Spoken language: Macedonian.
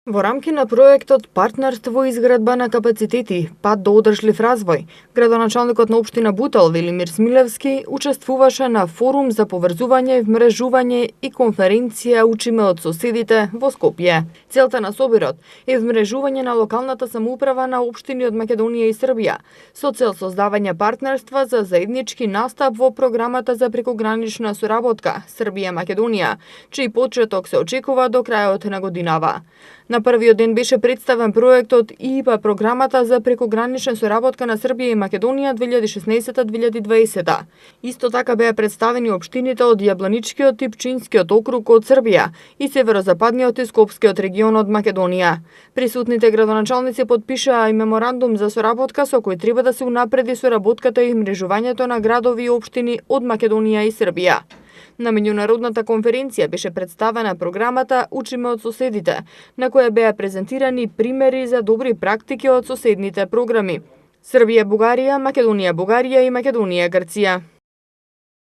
Во рамки на проектот Партнерство и изградба на капацитети, пат до одржлив развој, градоначалникот на општина Бутел Велимир Смилевски учествуваше на форум за поврзување, вмрежување и конференција Учиме од соседите во Скопје. Целта на собирот е вмрежување на локалната самоуправа на општини од Македонија и Србија, со цел создавање партнерства за заеднички настап во програмата за прекогранична соработка Србија-Македонија, чиј почеток се очекува до крајот на годинава. На првиот ден беше представен проектот ИПА, програмата за прекогранична соработка на Србија и Македонија 2016-2020. Исто така беа представени општините од Јабланичкиот и Пчинскиот округ од Србија и северозападниот и Скопскиот регион од Македонија. Присутните градоначалници потпишаа и меморандум за соработка со кој треба да се унапреди соработката и мрежувањето на градови и општини од Македонија и Србија. На меѓународната конференција беше представена програмата Учиме од соседите, на која беа презентирани примери за добри практики од соседните програми Србија Бугарија, Македонија Бугарија и Македонија Грција.